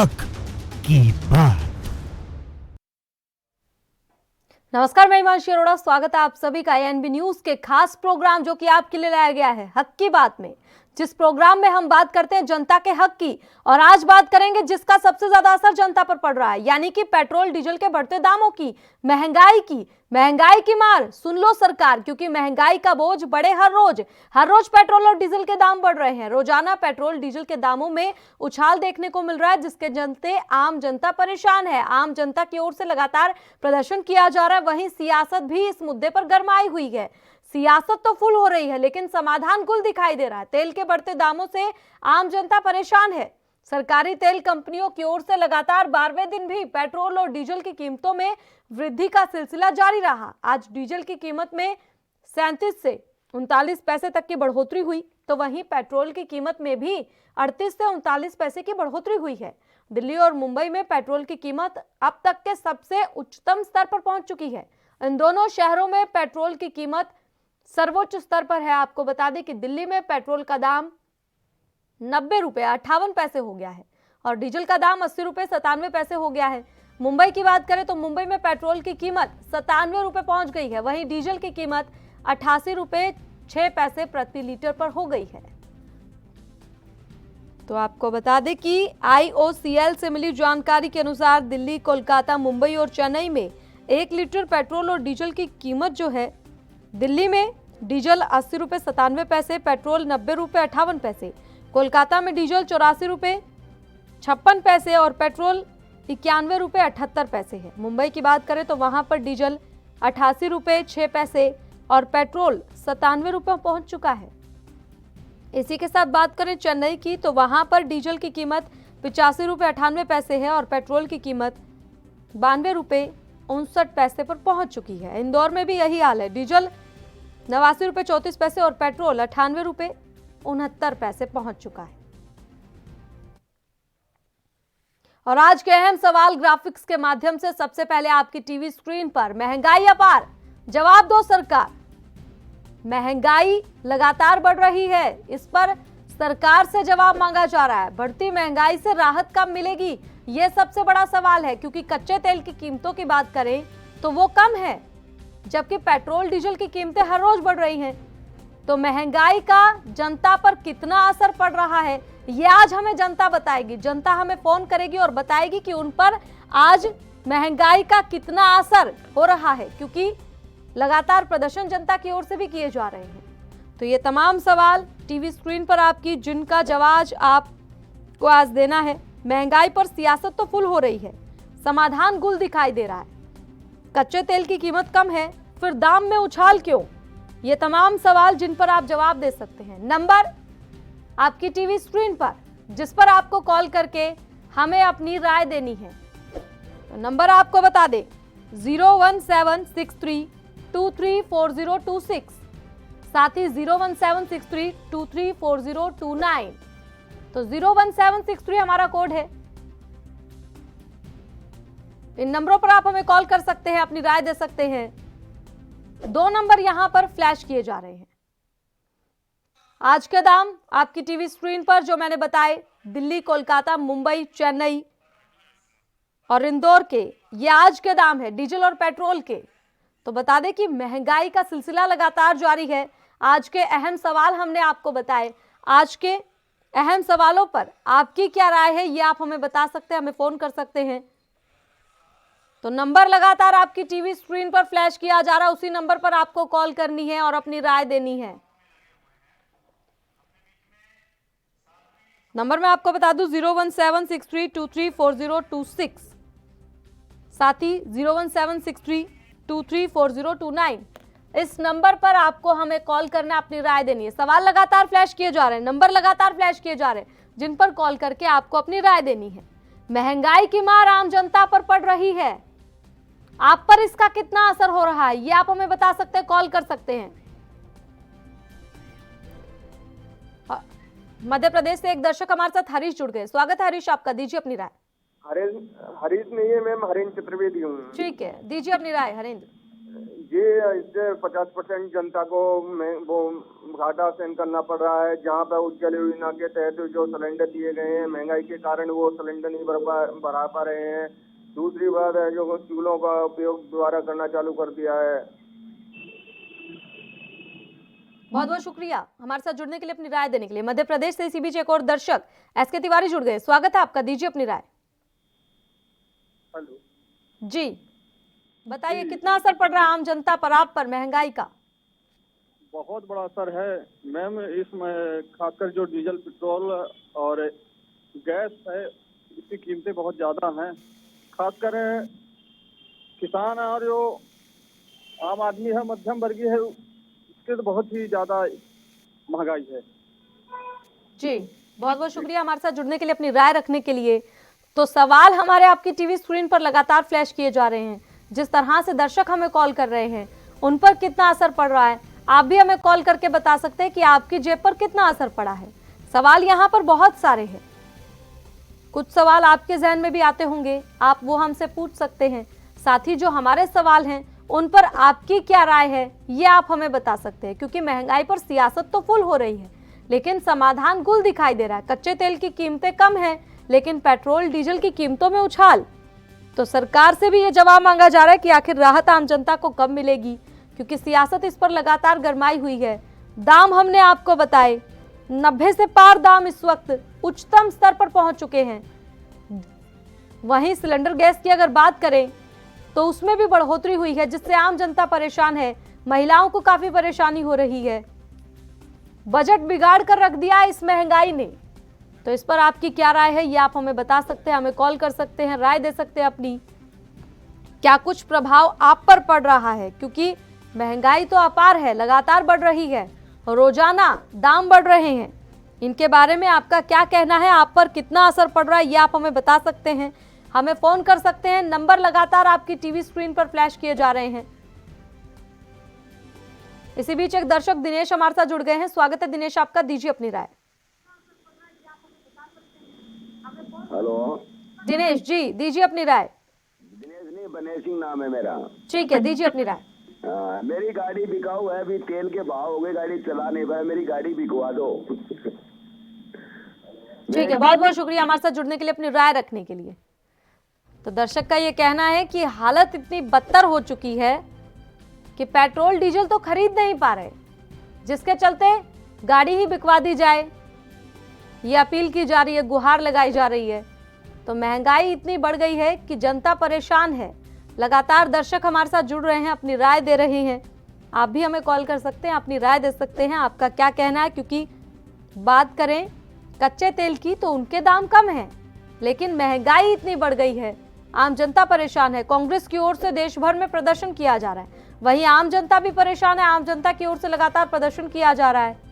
हक की बात। नमस्कार, मैं हिमांशी अरोड़ा, स्वागत है आप सभी का एएनबी न्यूज के खास प्रोग्राम जो कि आपके लिए लाया गया है हक की बात में, जिस प्रोग्राम में हम बात करते हैं जनता के हक की। और आज बात करेंगे जिसका सबसे ज्यादा असर जनता पर पड़ रहा है, यानी कि पेट्रोल डीजल के बढ़ते दामों की, महंगाई की मार सुन लो सरकार, क्योंकि महंगाई का बोझ बढ़े हर रोज पेट्रोल और डीजल के दाम बढ़ रहे हैं। रोजाना पेट्रोल डीजल के दामों में उछाल देखने को मिल रहा है, जिसके चलते आम जनता परेशान है। आम जनता की ओर से लगातार प्रदर्शन किया जा रहा है, वहीं सियासत भी इस मुद्दे पर गरमाई हुई है। सियासत तो फुल हो रही है, लेकिन समाधान गुल दिखाई दे रहा है। तेल के बढ़ते दामों से आम जनता परेशान है। सरकारी तेल कंपनियों की ओर से लगातार 12वें दिन भी पेट्रोल और डीजल की कीमतों में वृद्धि का सिलसिला जारी रहा। आज डीजल की कीमत में 37 से 39 पैसे तक की बढ़ोतरी हुई, तो वहीं पेट्रोल की कीमत में भी 38 से 39 पैसे की बढ़ोतरी हुई है। दिल्ली और मुंबई में पेट्रोल की कीमत अब तक के सबसे उच्चतम स्तर पर पहुंच चुकी है। इन दोनों शहरों में पेट्रोल की कीमत सर्वोच्च स्तर पर है। आपको बता दें कि दिल्ली में पेट्रोल का दाम 90 रुपये 58 पैसे हो गया है और डीजल का दाम 80 रुपये 97 पैसे हो गया है। मुंबई की बात करें तो मुंबई में पेट्रोल की कीमत 97 रुपये पहुंच गई है, वहीं डीजल की कीमत 88 रुपये 6 पैसे प्रति लीटर पर हो गई है। तो आपको बता दें कि IOCL से मिली जानकारी के अनुसार दिल्ली, कोलकाता, मुंबई और चेन्नई में 1 लीटर पेट्रोल और डीजल की कीमत जो है, दिल्ली में डीजल 80 रुपये 97 पैसे, पेट्रोल 90 रुपये 58 पैसे, कोलकाता में डीजल 84 रुपये 56 पैसे और पेट्रोल 91 रुपये 78 पैसे है। मुंबई की बात करें तो वहां पर डीजल 88 रुपये 6 पैसे और पेट्रोल 97 रुपये पहुंच चुका है। इसी के साथ बात करें चेन्नई की, तो वहां पर डीजल की कीमत 85 रुपये 98 पैसे है और पेट्रोल की कीमत 92 रुपये 59 पैसे पर पहुंच चुकी है। इंदौर में भी यही हाल है, डीजल 89 रुपये 34 पैसे और पेट्रोल 98 रुपये 69 पैसे पहुंच चुका है। और आज के अहम सवाल ग्राफिक्स के माध्यम से सबसे पहले आपकी टीवी स्क्रीन पर, महंगाई अपार, जवाब दो सरकार। महंगाई लगातार बढ़ रही है, इस पर सरकार से जवाब मांगा जा रहा है। बढ़ती महंगाई से राहत कब मिलेगी, यह सबसे बड़ा सवाल है, क्योंकि कच्चे तेल की कीमतों की बात करें तो वो कम है, जबकि पेट्रोल डीजल की कीमतें हर रोज बढ़ रही हैं। तो महंगाई का जनता पर कितना असर पड़ रहा है, ये आज हमें जनता बताएगी। जनता हमें फोन करेगी और बताएगी कि उन पर आज महंगाई का कितना असर हो रहा है, क्योंकि लगातार प्रदर्शन जनता की ओर से भी किए जा रहे हैं। तो ये तमाम सवाल टीवी स्क्रीन पर आपकी, जिनका जवाब आपको आज देना है। महंगाई पर सियासत तो फुल हो रही है, समाधान गुल दिखाई दे रहा है। कच्चे तेल की कीमत कम है, फिर दाम में उछाल क्यों? ये तमाम सवाल जिन पर आप जवाब दे सकते हैं। नंबर आपकी टीवी स्क्रीन पर, जिस पर आपको कॉल करके हमें अपनी राय देनी है। तो नंबर आपको बता दें 01763234026, साथ ही 01763234029। तो 01763 हमारा कोड है। इन नंबरों पर आप हमें कॉल कर सकते हैं, अपनी राय दे सकते हैं। 2 नंबर यहां पर फ्लैश किए जा रहे हैं। आज के दाम आपकी टीवी स्क्रीन पर जो मैंने बताए, दिल्ली, कोलकाता, मुंबई, चेन्नई और इंदौर के, ये आज के दाम है डीजल और पेट्रोल के। तो बता दें कि महंगाई का सिलसिला लगातार जारी है। आज के अहम सवाल हमने आपको बताए। आज के अहम सवालों पर आपकी क्या राय है, ये आप हमें बता सकते हैं, हमें फोन कर सकते हैं। तो नंबर लगातार आपकी टीवी स्क्रीन पर फ्लैश किया जा रहा है, उसी नंबर पर आपको कॉल करनी है और अपनी राय देनी है। नंबर मैं आपको बता दूं 01763234026, साथ ही 01763234029। इस नंबर पर आपको हमें कॉल करना, अपनी राय देनी है। सवाल लगातार फ्लैश किए जा रहे हैं, नंबर लगातार फ्लैश किए जा रहे हैं, जिन पर कॉल करके आपको अपनी राय देनी है। महंगाई की मार आम जनता पर पड़ रही है, आप पर इसका कितना असर हो रहा है, ये आप हमें बता सकते हैं, कॉल कर सकते हैं। मध्य प्रदेश से एक दर्शक हमारे साथ हरीश जुड़ गए। स्वागत है हरीश आपका, दीजिए अपनी राय। हरीश नहीं है मैम, हरेंद्र चतुर्वेदी हूँ। ठीक है, दीजिए अपनी राय हरेंद्र। जी, इससे 50% जनता को वो घाटा सहन करना पड़ रहा है। जहां पर उज्ज्वला योजना के तहत जो सिलेंडर दिए गए हैं, महंगाई के कारण वो सिलेंडर नहीं भरा पा रहे हैं। दूसरी बात है, जो चूल्हों का उपयोग दोबारा करना चालू कर दिया है। बहुत बहुत शुक्रिया हमारे साथ जुड़ने के लिए, अपनी राय देने के लिए। मध्य प्रदेश से इसी बीच एक और दर्शक एस के तिवारी जुड़ गए। स्वागत है आपका, दीजिए अपनी राय। हेलो जी बताइए, कितना असर पड़ रहा है आम जनता पर, आप पर, महंगाई का? बहुत बड़ा असर है मैम। इसमें खासकर जो डीजल, पेट्रोल और गैस है, इसकी कीमतें बहुत ज्यादा हैं। खासकर किसान और जो आम आदमी है, मध्यम वर्गीय है, उसके तो बहुत ही ज्यादा महंगाई है। जी बहुत बहुत शुक्रिया हमारे साथ जुड़ने के लिए, अपनी राय रखने के लिए। तो सवाल हमारे आपकी टीवी स्क्रीन पर लगातार फ्लैश किए जा रहे हैं। जिस तरह से दर्शक हमें कॉल कर रहे हैं, उन पर कितना असर पड़ रहा है, आप भी हमें कॉल करके बता सकते हैं कि आपकी जेब पर कितना असर पड़ा है। सवाल यहाँ पर बहुत सारे हैं, कुछ सवाल आपके जहन में भी आते होंगे, आप वो हमसे पूछ सकते हैं। साथ ही जो हमारे सवाल हैं उन पर आपकी क्या राय है, ये आप हमें बता सकते हैं। क्योंकि महंगाई पर सियासत तो फुल हो रही है, लेकिन समाधान गुल दिखाई दे रहा है। कच्चे तेल की कीमतें कम हैं, लेकिन पेट्रोल डीजल की कीमतों में उछाल। तो सरकार से भी ये जवाब मांगा जा रहा है कि आखिर राहत आम जनता को कब मिलेगी, क्योंकि सियासत इस पर लगातार गरमाई हुई है। दाम हमने आपको बताए, 90 से पार दाम इस वक्त उच्चतम स्तर पर पहुंच चुके हैं। वहीं सिलेंडर गैस की अगर बात करें तो उसमें भी बढ़ोतरी हुई है, जिससे आम जनता परेशान है, महिलाओं को काफी परेशानी हो रही है। बजट बिगाड़ कर रख दिया है इस महंगाई ने। तो इस पर आपकी क्या राय है, ये आप हमें बता सकते हैं, हमें कॉल कर सकते हैं, राय दे सकते हैं अपनी। क्या कुछ प्रभाव आप पर पड़ रहा है, क्योंकि महंगाई तो अपार है, लगातार बढ़ रही है, रोजाना दाम बढ़ रहे हैं। इनके बारे में आपका क्या कहना है, आप पर कितना असर पड़ रहा है, ये आप हमें बता सकते हैं, हमें फोन कर सकते हैं। नंबर लगातार आपकी टीवी स्क्रीन पर फ्लैश किए जा रहे हैं। इसी बीच एक दर्शक दिनेश हमारे साथ जुड़ गए हैं। स्वागत है दिनेश आपका, दीजिए अपनी राय। हेलो दिनेश जी, दीजिए अपनी राय। दिनेश नहीं, बनेश सिंह नाम है मेरा। ठीक है, दीजिए अपनी राय। मेरी गाड़ी बिकाऊ है, अभी तेल के भाव हो गए, गाड़ी चला नहीं पाया, मेरी गाड़ी बिकवा दो। ठीक है, बहुत बहुत शुक्रिया हमारे साथ जुड़ने के लिए, अपनी राय रखने के लिए। तो दर्शक का ये कहना है कि हालत इतनी बदतर हो चुकी है कि पेट्रोल डीजल तो खरीद नहीं पा रहे, जिसके चलते गाड़ी ही बिकवा दी जाए, ये अपील की जा रही है, गुहार लगाई जा रही है। तो महंगाई इतनी बढ़ गई है कि जनता परेशान है। लगातार दर्शक हमारे साथ जुड़ रहे हैं, अपनी राय दे रहे हैं। आप भी हमें कॉल कर सकते हैं, अपनी राय दे सकते हैं, आपका क्या कहना है। क्योंकि बात करें कच्चे तेल की तो उनके दाम कम हैं, लेकिन महंगाई इतनी बढ़ गई है, आम जनता परेशान है। कांग्रेस की ओर से देश भर में प्रदर्शन किया जा रहा है, वहीं आम जनता भी परेशान है, आम जनता की ओर से लगातार प्रदर्शन किया जा रहा है।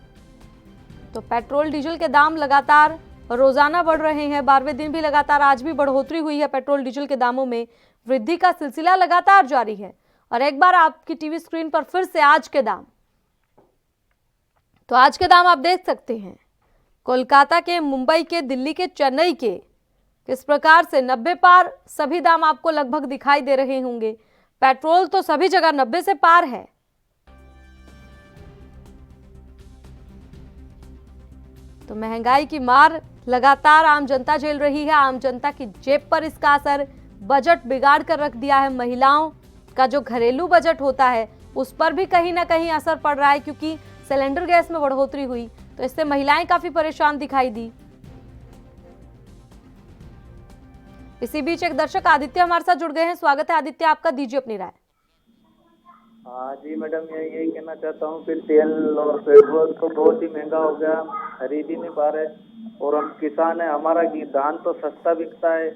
तो पेट्रोल डीजल के दाम लगातार रोजाना बढ़ रहे हैं, 12वें दिन भी लगातार आज भी बढ़ोतरी हुई है। पेट्रोल डीजल के दामों में वृद्धि का सिलसिला लगातार जारी है। और एक बार आपकी टीवी स्क्रीन पर फिर से आज के दाम, तो आज के दाम आप देख सकते हैं, कोलकाता के, मुंबई के, दिल्ली के, चेन्नई के, किस प्रकार से 90 पार सभी दाम आपको लगभग दिखाई दे रहे होंगे। पेट्रोल तो सभी जगह 90 से पार है। तो महंगाई की मार लगातार आम जनता झेल रही है, आम जनता की जेब पर इसका असर। बजट बिगाड़ कर रख दिया है, महिलाओं का जो घरेलू बजट होता है उस पर भी कहीं ना कहीं असर पड़ रहा है, क्योंकि सिलेंडर गैस में बढ़ोतरी हुई तो इससे महिलाएं काफी परेशान दिखाई दी। इसी बीच एक दर्शक आदित्य हमारे साथ जुड़ गए हैं। स्वागत है आदित्य आपका, दीजिए अपनी राय। हाँ जी मैडम, मैं यही कहना चाहता हूँ, फिर तेल और पेट्रोल तो बहुत ही महंगा हो गया, खरीद ही नहीं पा रहे। और हम किसान है, हमारा धान तो सस्ता बिकता है।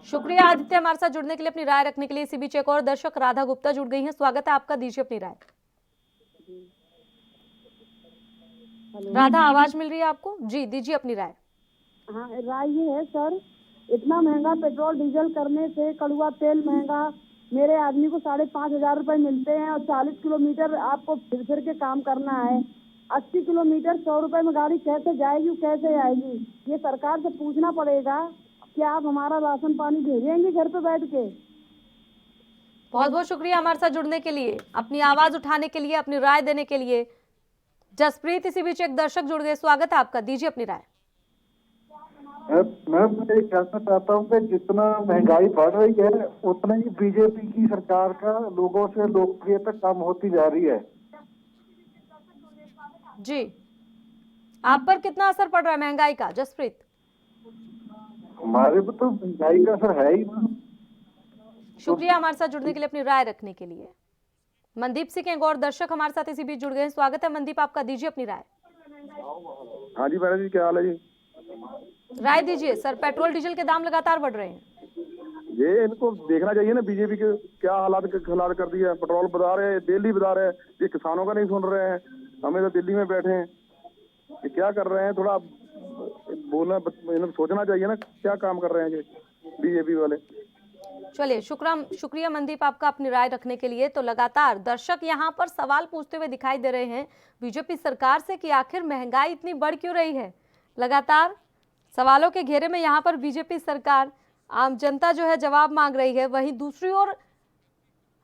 शुक्रिया आदित्य हमारे साथ जुड़ने के लिए, अपनी राय रखने के लिए। इसी बीच एक और दर्शक राधा गुप्ता जुड़ गई हैं। स्वागत है आपका, दीजिए अपनी राय। राधा, आवाज मिल रही है आपको? जी, दीजिए अपनी राय। हाँ, राय ये है सर, इतना महंगा पेट्रोल डीजल करने से, कड़ुआ तेल महंगा, मेरे आदमी को 5,500 रुपए मिलते हैं और 40 किलोमीटर आपको फिर फिर के काम करना है। 80 किलोमीटर 100 रुपए में गाड़ी कैसे जाएगी, कैसे आएगी? ये सरकार से पूछना पड़ेगा कि आप हमारा राशन पानी भेजेंगे घर पे बैठ के। बहुत बहुत शुक्रिया हमारे साथ जुड़ने के लिए, अपनी आवाज उठाने के लिए, अपनी राय देने के लिए। जसप्रीत, इसी बीच एक दर्शक जुड़ गए, स्वागत है आपका, दीजिए अपनी राय। मैं ये कहना चाहता हूँ कि जितना महंगाई बढ़ रही है उतना ही बीजेपी की सरकार का लोगों से लोकप्रियता कम होती जा रही है। जी, आप पर कितना असर पड़ रहा है महंगाई का, जसप्रीत? हमारे पे तो महंगाई का असर है ही ना। शुक्रिया हमारे साथ जुड़ने के लिए, अपनी राय रखने के लिए। मनदीप सिंह एक और दर्शक हमारे साथ इसी बीच जुड़ गए हैं, स्वागत है मनदीप आपका, दीजिए अपनी राय। हाँ जी मैडम जी, क्या हाल है जी? राय दीजिए सर, पेट्रोल डीजल के दाम लगातार बढ़ रहे हैं। ये इनको देखना चाहिए ना, बीजेपी के क्या हालात कर दिया। पेट्रोल बढ़ा रहे हैं, दिल्ली बढ़ा रहे हैं, ये किसानों का नहीं सुन रहे हैं। हमें तो दिल्ली में बैठे हैं, ये क्या कर रहे हैं? थोड़ा बोलना, सोचना चाहिए ना, क्या काम कर रहे हैं ये बीजेपी वाले। चलिए, शुक्रिया मनदीप आपका अपनी राय रखने के लिए। तो लगातार दर्शक यहाँ पर सवाल पूछते हुए दिखाई दे रहे हैं बीजेपी सरकार से कि आखिर महंगाई इतनी बढ़ क्यों रही है। लगातार सवालों के घेरे में यहाँ पर बीजेपी सरकार, आम जनता जो है जवाब मांग रही है। वहीं दूसरी ओर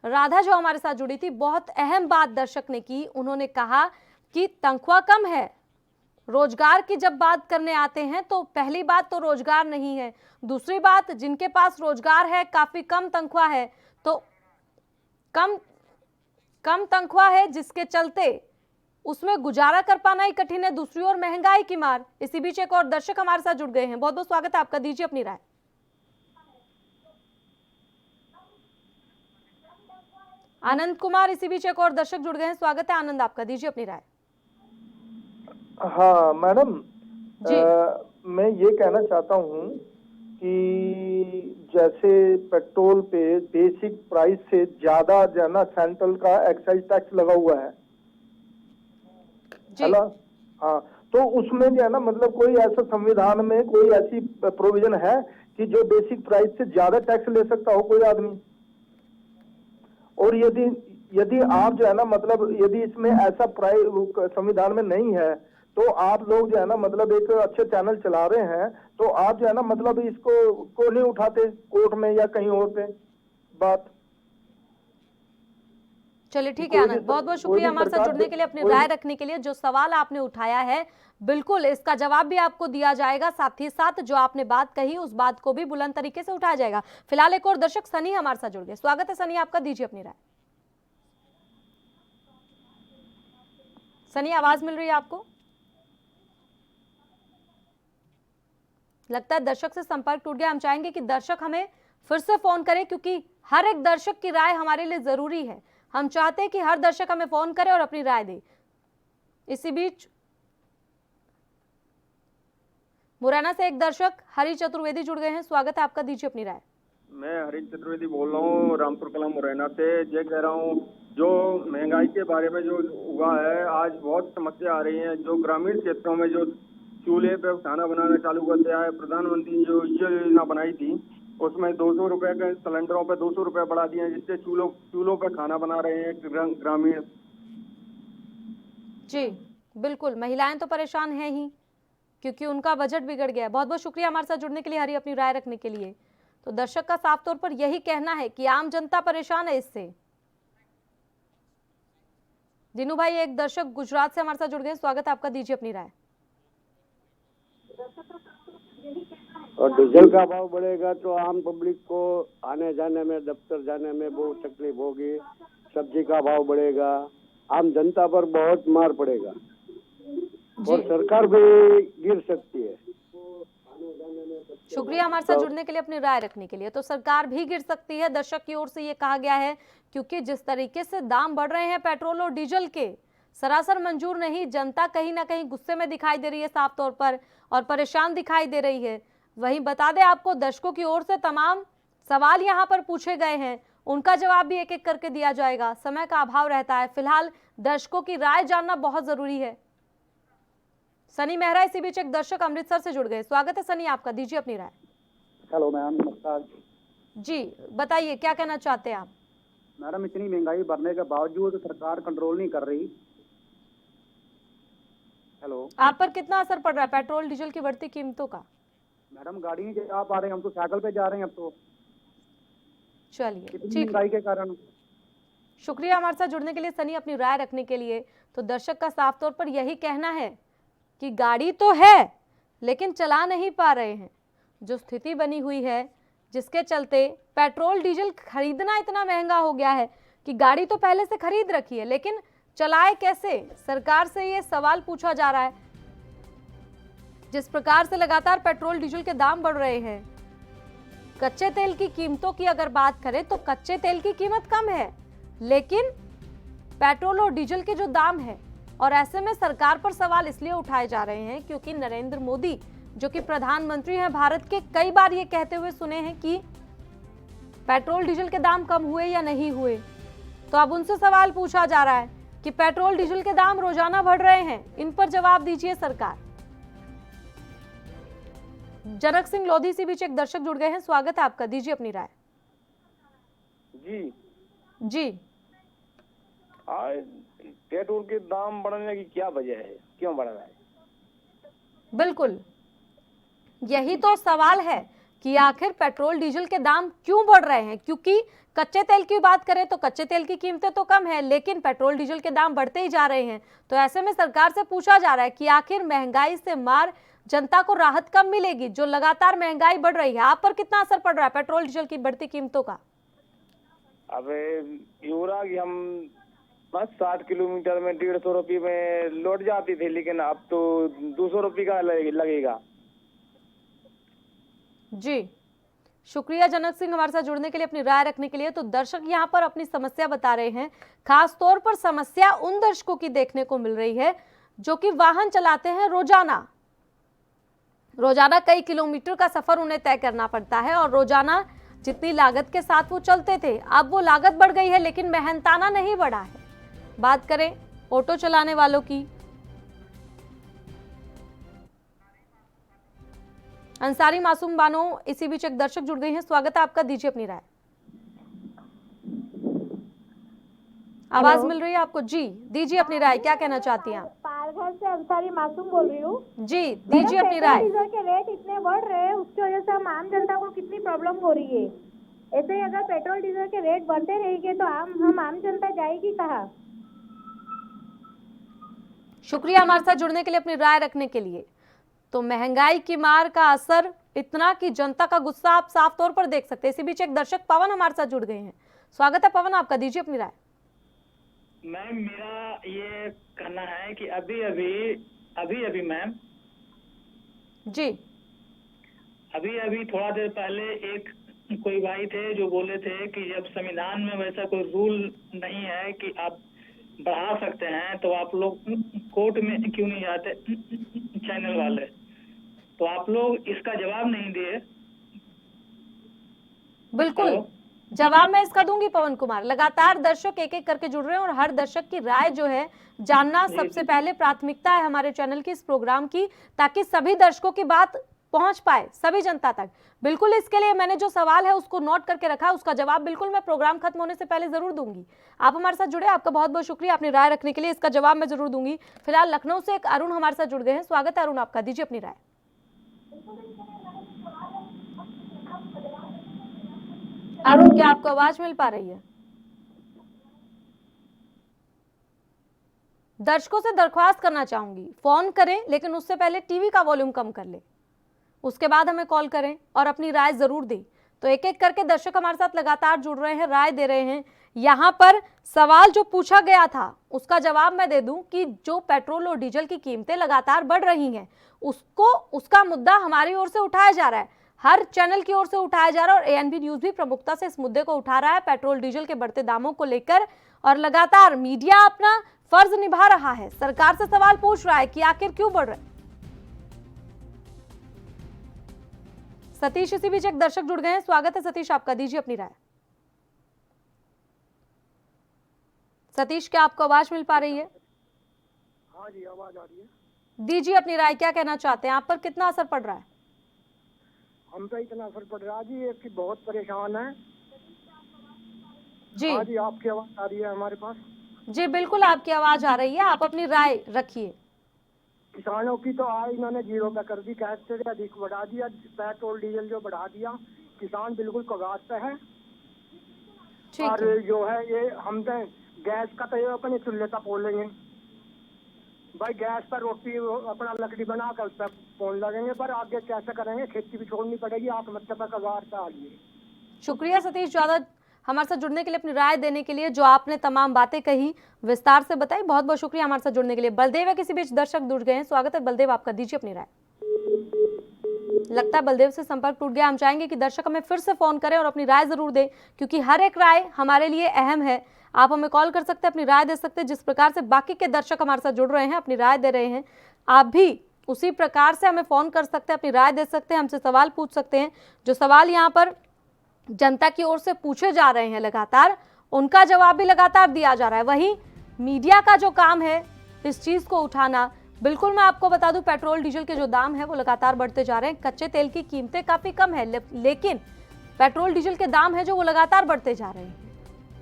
राधा जो हमारे साथ जुड़ी थी, बहुत अहम बात दर्शक ने की। उन्होंने कहा कि तनख्वाह कम है, रोजगार की जब बात करने आते हैं तो पहली बात तो रोजगार नहीं है, दूसरी बात जिनके पास रोजगार है काफी कम तनख्वाह है, तो कम तनख्वाह है जिसके चलते उसमें गुजारा कर पाना ही कठिन है। दूसरी ओर महंगाई की मार। इसी बीच एक और दर्शक हमारे साथ जुड़ गए हैं, बहुत बहुत स्वागत है आपका, दीजिए अपनी राय। आनंद कुमार, इसी बीच एक और दर्शक जुड़ गए हैं, स्वागत है आनंद आपका, दीजिए अपनी राय। हाँ मैडम, जी। मैं ये कहना चाहता हूँ कि जैसे पेट्रोल पे बेसिक प्राइस से ज्यादा जो है ना सेंट्रल का एक्साइज टैक्स लगा हुआ है, जी। हाँ, तो उसमें जो है ना मतलब कोई ऐसा संविधान में कोई ऐसी प्रोविजन है कि जो बेसिक प्राइस से ज्यादा टैक्स ले सकता हो कोई आदमी? और यदि आप जो है ना मतलब यदि इसमें ऐसा प्राइस संविधान में नहीं है तो आप लोग जो है ना मतलब एक अच्छे चैनल चला रहे हैं, तो आप जो है ना मतलब इसको को नहीं उठाते कोर्ट में या कहीं और पे बात? चलिए ठीक है आनंद, बहुत बहुत शुक्रिया हमारे साथ जुड़ने के लिए, अपनी राय रखने के लिए। जो सवाल आपने उठाया है बिल्कुल इसका जवाब भी आपको दिया जाएगा, साथ ही साथ जो आपने बात कही उस बात को भी बुलंद तरीके से उठाया जाएगा। फिलहाल एक और दर्शक सनी हमारे साथ जुड़ गए, स्वागत है सनी आपका, दीजिए अपनी राय। सनी, आवाज मिल रही है आपको? लगता है दर्शक से संपर्क टूट गया। हम चाहेंगे कि दर्शक हमें फिर से फोन करें, क्योंकि हर एक दर्शक की राय हमारे लिए जरूरी है। हम चाहते हैं कि हर दर्शक हमें फोन करे और अपनी राय दे। इसी बीच मुरैना से एक दर्शक हरी चतुर्वेदी जुड़ गए हैं, स्वागत है आपका, दीजिए अपनी राय। मैं हरी चतुर्वेदी बोल रहा हूँ, रामपुर कला मुरैना से। ये कह रहा हूँ, जो महंगाई के बारे में जो हुआ है, आज बहुत समस्या आ रही है। जो ग्रामीण क्षेत्रों में जो चूल्हे पे खाना बनाना चालू कर दिया है, प्रधानमंत्री जो योजना बनाई थी उसमें 200 रुपए के सिलेंडरों पे 200 रुपए बढ़ा दिए हैं, जिससे चूल्हों पे खाना बना रहे हैं ग्रामीण। जी बिल्कुल, महिलाएं तो परेशान हैं ही, क्योंकि उनका बजट बिगड़ गया है। बहुत बहुत शुक्रिया हमारे साथ जुड़ने के लिए, हरी, अपनी राय रखने के लिए। तो दर्शक का साफ तौर पर यही कहना है कि आम जनता परेशान है इससे। दिनू भाई एक दर्शक गुजरात से हमारे साथ जुड़ गए, स्वागत है आपका, दीजिए अपनी राय। और डीजल का भाव बढ़ेगा तो आम पब्लिक को आने जाने में, दफ्तर जाने में बहुत तकलीफ होगी। सब्जी का भाव बढ़ेगा, आम जनता पर बहुत मार पड़ेगा और सरकार भी गिर सकती है। शुक्रिया हमारे साथ जुड़ने के लिए, अपनी राय रखने के लिए। तो सरकार भी गिर सकती है, दर्शक की ओर से ये कहा गया है, क्योंकि जिस तरीके से दाम बढ़ रहे हैं पेट्रोल और डीजल के, सरासर मंजूर नहीं। जनता कहीं ना कहीं गुस्से में दिखाई दे रही है साफ तौर पर, और परेशान दिखाई दे रही है। वहीं बता दें आपको, दर्शकों की ओर से तमाम सवाल यहाँ पर पूछे गए हैं, उनका जवाब भी एक एक करके दिया जाएगा। समय का अभाव रहता है, फिलहाल दर्शकों की राय जानना बहुत जरूरी है। सनी मेहरा इसी बीच एक दर्शक अमृतसर से जुड़ गए, स्वागत है सनी आपका, दीजिए अपनी राय। हेलो मैम, नमस्कार जी, बताइए क्या कहना चाहते हैं आप? मैडम, इतनी महंगाई बढ़ने के बावजूद सरकार कंट्रोल नहीं कर रही। हेलो, आप पर कितना असर पड़ रहा है पेट्रोल डीजल की बढ़ती कीमतों का? मैडम गाड़ी नहीं जा पा रहे हैं, हम तो साइकिल पे जा रहे हैं अब तो। चलिए इतनी ठीक है, महंगाई के कारण। शुक्रिया हमारे साथ जुड़ने के लिए सनी, अपनी राय रखने के लिए। तो दर्शक का साफ तौर पर यही कहना है कि गाड़ी तो है लेकिन चला नहीं पा रहे हैं। जो स्थिति बनी हुई है जिसके चलते पेट्रोल डीजल खरीदना इतना महंगा हो गया है कि गाड़ी तो पहले से खरीद रखी है लेकिन चलाए कैसे, सरकार से ये सवाल पूछा जा रहा है। जिस प्रकार से लगातार पेट्रोल डीजल के दाम बढ़ रहे हैं, कच्चे तेल की कीमतों की अगर बात करें तो कच्चे तेल की कीमत कम है लेकिन पेट्रोल और डीजल के जो दाम है, और ऐसे में सरकार पर सवाल इसलिए उठाए जा रहे हैं क्योंकि नरेंद्र मोदी जो कि प्रधानमंत्री हैं भारत के, कई बार ये कहते हुए सुने हैं कि पेट्रोल डीजल के दाम कम हुए या नहीं हुए। तो अब उनसे सवाल पूछा जा रहा है कि पेट्रोल डीजल के दाम रोजाना बढ़ रहे हैं, इन पर जवाब दीजिए सरकार। जनक सिंह लोधी से बीच एक दर्शक जुड़ गए हैं, स्वागत है आपका, दीजिए अपनी राय। जी पेट्रोल के दाम बढ़ने की क्या वजह है, क्यों बढ़ रहा है? बिल्कुल, यही तो सवाल है कि आखिर पेट्रोल डीजल के दाम क्यों बढ़ रहे हैं। क्योंकि कच्चे तेल की बात करें तो कच्चे तेल की कीमतें तो कम है लेकिन पेट्रोल डीजल के दाम बढ़ते ही जा रहे हैं। तो ऐसे में सरकार से पूछा जा रहा है कि आखिर महंगाई से मार जनता को राहत कब मिलेगी, जो लगातार महंगाई बढ़ रही है। आप पर कितना असर पड़ रहा है पेट्रोल डीजल की बढ़ती कीमतों का? अब यूरा की हम बस 60 किलोमीटर में 150 रुपये में लौट जाती थी, लेकिन अब तो 200 रुपये का लगेगा। जी शुक्रिया जनक सिंह हमारे साथ जुड़ने के लिए, अपनी राय रखने के लिए। तो दर्शक यहाँ पर अपनी समस्या बता रहे हैं, खास तौर पर समस्या उन दर्शकों की देखने को मिल रही है जो कि वाहन चलाते हैं रोजाना कई किलोमीटर का सफर उन्हें तय करना पड़ता है और रोजाना जितनी लागत के साथ वो चलते थे अब वो लागत बढ़ गई है लेकिन मेहनताना नहीं बढ़ा है। बात करें ऑटो चलाने वालों की, अंसारी मासूम बानो इसी बीच एक दर्शक जुड़ गई हैं, स्वागत है आपका, दीजिए अपनी राय। आवाज मिल रही है आपको? जी दीजिए अपनी राय, क्या कहना चाहती हैं आप? पालघर से अंसारी मासूम बोल रही हूँ। जी दीजिए अपनी राय। डीजल के रेट इतने बढ़ रहे हैं उसकी वजह से हम आम जनता को कितनी प्रॉब्लम हो रही है। ऐसे ही अगर पेट्रोल डीजल के रेट बढ़ते रहेंगे तो हम आम जनता जाएगी कहाँ? शुक्रिया हमारे साथ जुड़ने के लिए, अपनी राय रखने के लिए। तो महंगाई की मार का असर इतना कि जनता का गुस्सा आप साफ तौर पर देख सकते हैं। इसी बीच एक दर्शक पवन हमारे साथ जुड़ गए हैं, स्वागत है पवन आपका, दीजिए अपनी राय। मैम मेरा ये कहना है कि अभी मैम जी अभी थोड़ा देर पहले एक कोई भाई थे जो बोले थे कि जब संविधान में वैसा कोई रूल नहीं है कि आप बढ़ा सकते हैं तो आप लोग कोर्ट में क्यों नहीं जाते चैनल वाले, तो आप लोग इसका जवाब नहीं दिए। बिल्कुल जवाब मैं इसका दूंगी पवन कुमार। लगातार दर्शक एक एक करके जुड़ रहे हैं और हर दर्शक की राय जो है जानना सबसे पहले प्राथमिकता है हमारे चैनल की, इस प्रोग्राम की, ताकि सभी दर्शकों की बात पहुंच पाए सभी जनता तक। बिल्कुल इसके लिए मैंने जो सवाल है उसको नोट करके रखा, उसका जवाब बिल्कुल मैं प्रोग्राम खत्म होने से पहले जरूर दूंगी। आप हमारे साथ जुड़े, आपका बहुत बहुत शुक्रिया अपनी राय रखने के लिए, इसका जवाब मैं जरूर दूंगी। फिलहाल लखनऊ से एक अरुण हमारे साथ जुड़ गए हैं, स्वागत है अरुण आपका, दीजिए अपनी राय। अरुण क्या आपको आवाज मिल पा रही है? दर्शकों से दरख्वास्त करना चाहूंगी, फोन करें लेकिन उससे पहले टीवी का वॉल्यूम कम कर ले, उसके बाद हमें कॉल करें और अपनी राय जरूर दें। तो एक एक करके दर्शक हमारे साथ लगातार जुड़ रहे हैं, राय दे रहे हैं। यहाँ पर सवाल जो पूछा गया था उसका जवाब मैं दे दूं कि जो पेट्रोल और डीजल की कीमतें लगातार बढ़ रही हैं उसका मुद्दा हमारी ओर से उठाया जा रहा है, हर चैनल की ओर से उठाया जा रहा है और एएनबी न्यूज भी प्रमुखता से इस मुद्दे को उठा रहा है पेट्रोल डीजल के बढ़ते दामों को लेकर। और लगातार मीडिया अपना फर्ज निभा रहा है, सरकार से सवाल पूछ रहा है कि आखिर क्यों बढ़ रहे। सतीश इसी बीच एक दर्शक जुड़ गए हैं, स्वागत है सतीश आपका, दीजिए अपनी राय। सतीश क्या आपको आवाज मिल पा रही है? हाँ जी आवाज आ रही है। दीजिए अपनी राय, क्या कहना चाहते हैं, आप पर कितना असर पड़ रहा है? हम तो इतना असर पड़ रहा है जी कि बहुत परेशान है जी। हाँ जी आपकी आवाज आ रही है हमारे पास? जी बिल्कुल आपकी आवाज आ रही है, आप अपनी राय रखिए। किसानों की तो आय इन्होंने 0 पे कर दी, कैश से अधिक बढ़ा दिया, पेट्रोल डीजल जो बढ़ा दिया, किसान बिल्कुल कगार पे है। ठीक और है। जो है ये हम गैस का तो ये अपने चूल्हे का पोलेंगे भाई, गैस पर रोटी अपना लकड़ी बना कर उस पर पोल लगेंगे, पर आगे कैसे करेंगे, खेती भी छोड़नी पड़ेगी। आप मतलब का वार्ता आ लिए। शुक्रिया सतीश यादव हमारे साथ जुड़ने के लिए, अपनी राय देने के लिए, जो आपने तमाम बातें कही विस्तार से बताई। बहुत बहुत शुक्रिया हमारे साथ जुड़ने के लिए। बलदेव है किसी बीच दर्शक जुड़ गए हैं, स्वागत है बलदेव आपका, दीजिए अपनी राय। लगता है बलदेव से संपर्क टूट गया। हम चाहेंगे कि दर्शक हमें फिर से फोन करें और अपनी राय जरूर दें, क्योंकि हर एक राय हमारे लिए अहम है। आप हमें कॉल कर सकते हैं, अपनी राय दे सकते हैं। जिस प्रकार से बाकी के दर्शक हमारे साथ जुड़ रहे हैं, अपनी राय दे रहे हैं, आप भी उसी प्रकार से हमें फोन कर सकते हैं, अपनी राय दे सकते हैं, हमसे सवाल पूछ सकते हैं। जो सवाल यहाँ पर जनता की ओर से पूछे जा रहे हैं लगातार, उनका जवाब भी लगातार दिया जा रहा है। वहीं मीडिया का जो काम है इस चीज को उठाना, बिल्कुल मैं आपको बता दूं, पेट्रोल डीजल के जो दाम है वो लगातार बढ़ते जा रहे हैं। कच्चे तेल की कीमतें काफी कम है, लेकिन पेट्रोल डीजल के दाम है जो वो लगातार बढ़ते जा रहे हैं।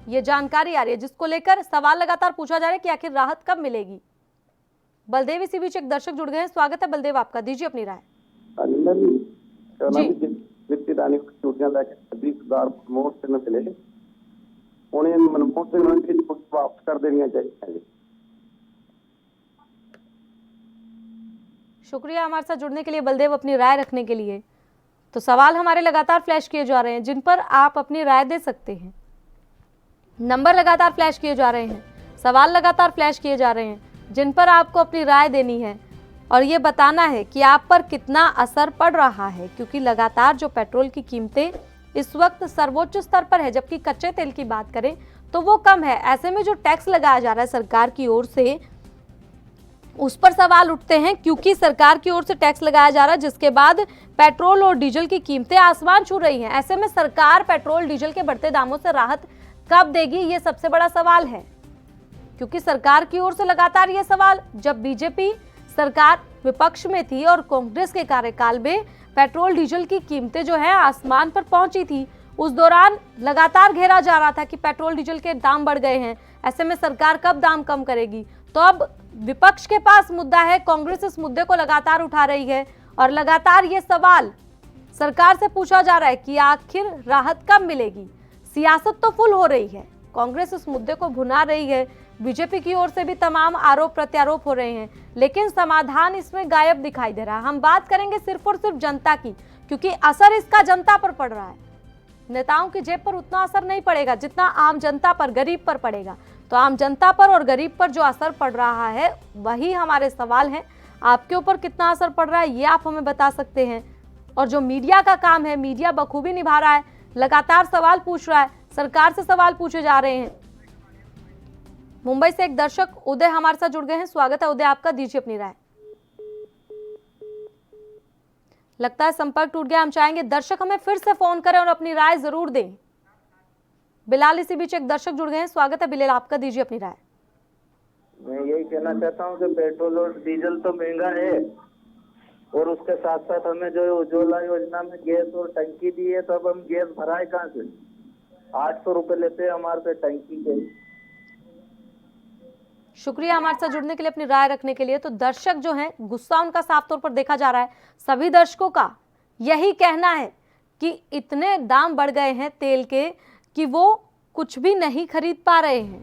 ये जानकारी आ रही है, जिसको लेकर सवाल लगातार पूछा जा रहा है कि आखिर राहत कब मिलेगी। बलदेव इसी बीच एक दर्शक जुड़ गए हैं, स्वागत है बलदेव आपका, दीजिए अपनी राय। वापस कर देनी चाहिए। शुक्रिया हमारे साथ जुड़ने के लिए बलदेव, अपनी राय रखने के लिए। तो सवाल हमारे लगातार फ्लैश किए जा रहे हैं, जिन पर आप अपनी राय दे सकते हैं। नंबर लगातार फ्लैश किए जा रहे हैं, सवाल लगातार फ्लैश किए जा रहे हैं, जिन पर आपको अपनी राय देनी है और ये बताना है कि आप पर कितना असर पड़ रहा है। क्योंकि लगातार जो पेट्रोल की कीमतें इस वक्त सर्वोच्च स्तर पर है, जबकि कच्चे तेल की बात करें तो वो कम है। ऐसे में जो टैक्स लगाया जा रहा है सरकार की ओर से, उस पर सवाल उठते हैं, क्योंकि सरकार की ओर से टैक्स लगाया जा रहा है, जिसके बाद पेट्रोल और डीजल की कीमतें आसमान छू रही हैं। ऐसे में सरकार पेट्रोल डीजल के बढ़ते दामों से राहत कब देगी, ये सबसे बड़ा सवाल है। क्योंकि सरकार की ओर से लगातार ये सवाल, जब बीजेपी सरकार विपक्ष में थी और कांग्रेस के कार्यकाल में पेट्रोल डीजल की कीमतें जो है आसमान पर पहुंची थी, उस दौरान लगातार घेरा जा रहा था कि पेट्रोल डीजल के दाम बढ़ गए हैं, ऐसे में सरकार कब दाम कम करेगी। तो अब विपक्ष के पास मुद्दा है, कांग्रेस इस मुद्दे को लगातार उठा रही है और लगातार ये सवाल सरकार से पूछा जा रहा है कि आखिर राहत कब मिलेगी। सियासत तो फुल हो रही है, कांग्रेस इस मुद्दे को भुना रही है, बीजेपी की ओर से भी तमाम आरोप प्रत्यारोप हो रहे हैं, लेकिन समाधान इसमें गायब दिखाई दे रहा है। हम बात करेंगे सिर्फ और सिर्फ जनता की, क्योंकि असर इसका जनता पर पड़ रहा है। नेताओं की जेब पर उतना असर नहीं पड़ेगा जितना आम जनता पर, गरीब पर पड़ेगा। तो आम जनता पर और गरीब पर जो असर पड़ रहा है, वही हमारे सवाल हैं। आपके ऊपर कितना असर पड़ रहा है ये आप हमें बता सकते हैं। और जो मीडिया का काम है, मीडिया बखूबी निभा रहा है, लगातार सवाल पूछ रहा है, सरकार से सवाल पूछे जा रहे हैं। मुंबई से एक दर्शक उदय हमारे साथ जुड़ गए हैं, स्वागत है उदय आपका, दीजिए अपनी राय। लगता है संपर्क टूट गया। हम चाहेंगे दर्शक हमें फिर से फोन करें और अपनी राय जरूर दें। बिलाल इसी बीच एक दर्शक जुड़ गए हैं, स्वागत है बिलाल आपका, दीजिए अपनी राय। मैं यही कहना चाहता हूँ कि पेट्रोल और डीजल तो महंगा है, और उसके साथ साथ हमें जो उज्ज्वला योजना में गैस और टंकी दी है, तो अब हम गैस भराए कहाँ से? 800 रुपए लेते हैं हमारे से टंकी के। शुक्रिया हमारे साथ जुड़ने के लिए, अपनी राय रखने के लिए। तो दर्शक जो हैं, गुस्सा उनका साफ तौर पर देखा जा रहा है। सभी दर्शकों का यही कहना है कि इतने दाम बढ़ गए हैं तेल के कि वो कुछ भी नहीं खरीद पा रहे हैं।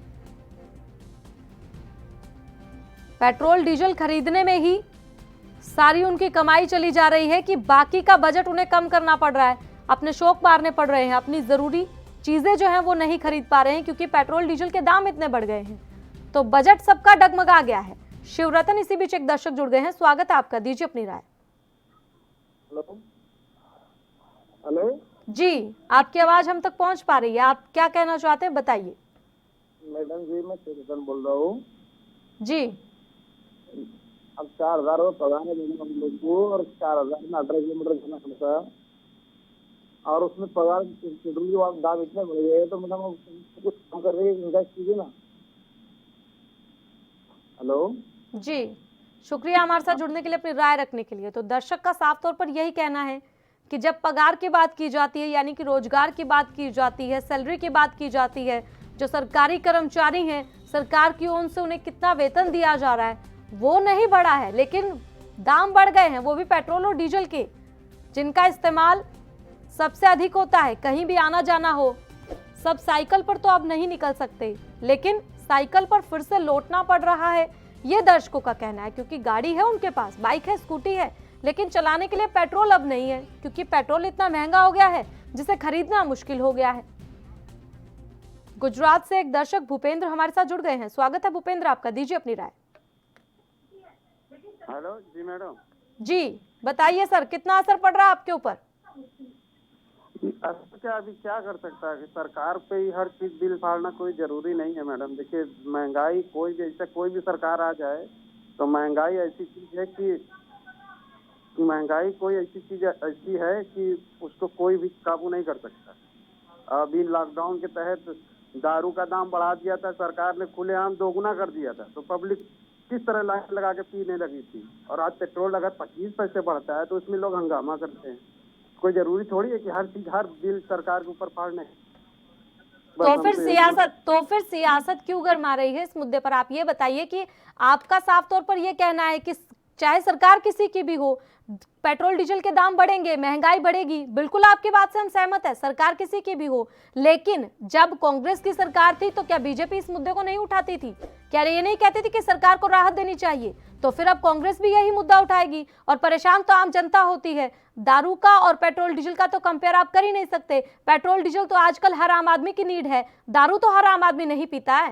पेट्रोल डीजल खरीदने में ही सारी उनकी कमाई चली जा रही है कि बाकी का बजट उन्हें कम करना पड़ रहा है, अपने शौक मारने पड़ रहे हैं, अपनी जरूरी चीजें जो हैं वो नहीं खरीद पा रहे हैं क्योंकि पेट्रोल डीजल के दाम इतने बढ़ गए हैं। तो बजट सबका डगमगा गया है। शिवरतन इसी बीच एक दर्शक जुड़ गए हैं, स्वागत है आपका, दीजिए अपनी राय। हेलो जी, आपकी आवाज हम तक पहुंच पा रही है, आप क्या कहना चाहते हैं बताइए। मैडम जी, मैं शिवरतन बोल रहा हूँ जी। अब 4000 पगार है मैडम हम लोग को, और 4000 में 18 किलोमीटर जाना पड़ता है, और उसमें पगार पेट्रोल के दाम इतने बढ़ गए हैं, तो मैडम कुछ कम कर रही है, कीजिए ना। हेलो जी, शुक्रिया हमारे साथ जुड़ने के लिए, अपनी राय रखने के लिए। तो दर्शक का साफ तौर पर यही कहना है कि जब पगार की बात की जाती है, यानी कि रोजगार की बात की जाती है, सैलरी की बात की जाती है, जो सरकारी कर्मचारी हैं, सरकार की ओर से उन्हें कितना वेतन दिया जा रहा है वो नहीं बढ़ा है, लेकिन दाम बढ़ गए हैं, वो भी पेट्रोल और डीजल के, जिनका इस्तेमाल सबसे अधिक होता है। कहीं भी आना जाना हो, सब साइकिल पर तो अब नहीं निकल सकते, लेकिन साइकिल पर फिर से लौटना पड़ रहा है, ये दर्शकों का कहना है। क्योंकि गाड़ी है उनके पास, बाइक है, स्कूटी है, लेकिन चलाने के लिए पेट्रोल अब नहीं है, क्योंकि पेट्रोल इतना महंगा हो गया है जिसे खरीदना मुश्किल हो गया है। गुजरात से एक दर्शक भूपेंद्र हमारे साथ जुड़ गए हैं। स्वागत है भूपेंद्र आपका, दीजिए अपनी राय। हेलो जी मैडम। जी बताइए सर, कितना असर पड़ रहा है आपके ऊपर? क्या अभी क्या कर सकता है, सरकार पे ही हर चीज बिल फाड़ना कोई जरूरी नहीं है मैडम। देखिए महंगाई कोई भी, ऐसा कोई भी सरकार आ जाए तो महंगाई ऐसी चीज है कि महंगाई कोई ऐसी चीज ऐसी है कि उसको कोई भी काबू नहीं कर सकता। अभी लॉकडाउन के तहत दारू का दाम बढ़ा दिया था सरकार ने, खुलेआम दोगुना कर दिया था, तो पब्लिक किस तरह लाइन लगा के पीने लगी थी। और आज पेट्रोल अगर 25 पैसे बढ़ता है तो उसमें लोग हंगामा करते हैं। कोई जरूरी थोड़ी है कि हर चीज हर बिल सरकार के ऊपर फाड़ने। तो फिर सियासत क्यों गरमा रही है इस मुद्दे पर? आप ये बताइए कि आपका साफ तौर पर ये कहना है कि चाहे सरकार किसी की भी हो, पेट्रोल डीजल के दाम बढ़ेंगे, महंगाई बढ़ेगी, बिल्कुल आपकी बात से हम सहमत है, सरकार किसी की भी हो। लेकिन जब कांग्रेस की सरकार थी तो क्या बीजेपी इस मुद्दे को नहीं उठाती थी? क्या ये नहीं कहती थी कि सरकार को राहत देनी चाहिए? तो फिर अब कांग्रेस भी यही मुद्दा उठाएगी और परेशान तो आम जनता होती है। दारू का और पेट्रोल डीजल का तो कंपेयर आप कर ही नहीं सकते। पेट्रोल डीजल तो आजकल हर आम आदमी की नीड है, दारू तो हर आम आदमी नहीं पीता है।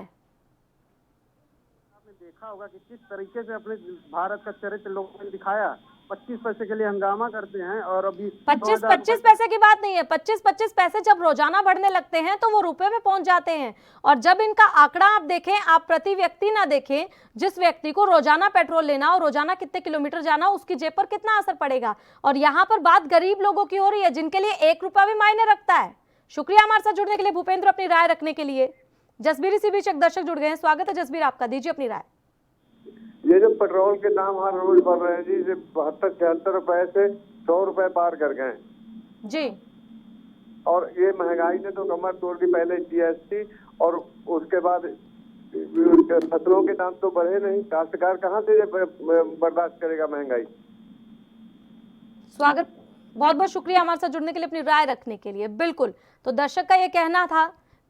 आपने देखा होगा कि किस तरीके से अपने भारत का चरित्र लोगों ने दिखाया। 25 पैसे के लिए हंगामा करते हैं और अभी 25 पैसे की बात नहीं है। 25 पैसे जब रोजाना बढ़ने लगते हैं तो वो रुपए में पहुंच जाते हैं। और जब इनका आंकड़ा आप देखें, आप प्रति व्यक्ति ना देखें, जिस व्यक्ति को रोजाना पेट्रोल लेना और रोजाना कितने किलोमीटर जाना, उसकी जेब पर कितना असर पड़ेगा। और यहाँ पर बात गरीब लोगों की हो रही है जिनके लिए 1 रुपया भी मायने रखता है। शुक्रिया हमारे साथ जुड़ने के लिए भूपेंद्र, अपनी राय रखने के लिए। जसबीर इसी बीच एक दर्शक जुड़ गए हैं। स्वागत है जसबीर आपका, दीजिए अपनी राय। ये जो पेट्रोल के दाम हर रोज बढ़ रहे हैं जी, 72-73 रुपए से 100 रुपए पार कर गए जी। और ये महंगाई ने तो कमर तोड़ दी। पहले जीएसटी और उसके बाद फसलों के दाम तो बढ़े नहीं, काश्तकार कहाँ से बर्दाश्त करेगा महंगाई। स्वागत, बहुत बहुत शुक्रिया हमारे साथ जुड़ने के लिए, अपनी राय रखने के लिए। बिल्कुल, तो दर्शक का ये कहना था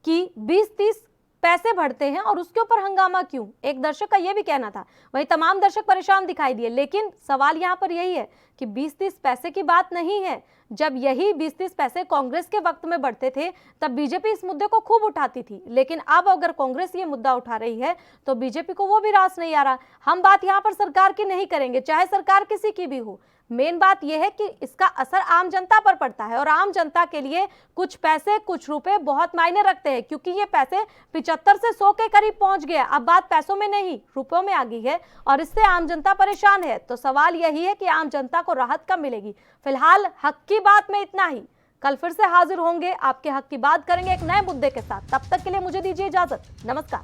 कि 20-30 पैसे बढ़ते हैं और उसके ऊपर हंगामा क्यों, एक दर्शक का यह भी कहना था। वहीं तमाम दर्शक परेशान दिखाई दिए, लेकिन सवाल यहां पर यही है कि 20-30 पैसे की बात नहीं है। जब यही 20-30 पैसे कांग्रेस के वक्त में बढ़ते थे तब बीजेपी इस मुद्दे को खूब उठाती थी। लेकिन अब अगर कांग्रेस ये मुद्दा उठा रही है तो बीजेपी को वो भी रास नहीं आ रहा। हम बात यहाँ पर सरकार की नहीं करेंगे, चाहे सरकार किसी की भी हो। मेन बात यह है कि इसका असर आम जनता पर पड़ता है और आम जनता के लिए कुछ पैसे, कुछ रुपए बहुत मायने रखते हैं, क्योंकि ये पैसे 75 से 100 के करीब पहुंच गए। अब बात पैसों में नहीं, रुपयों में आ गई है और इससे आम जनता परेशान है। तो सवाल यही है कि आम जनता को राहत कब मिलेगी। फिलहाल हक की बात में इतना ही। कल फिर से हाजिर होंगे, आपके हक की बात करेंगे एक नए मुद्दे के साथ। तब तक के लिए मुझे दीजिए इजाजत। नमस्कार।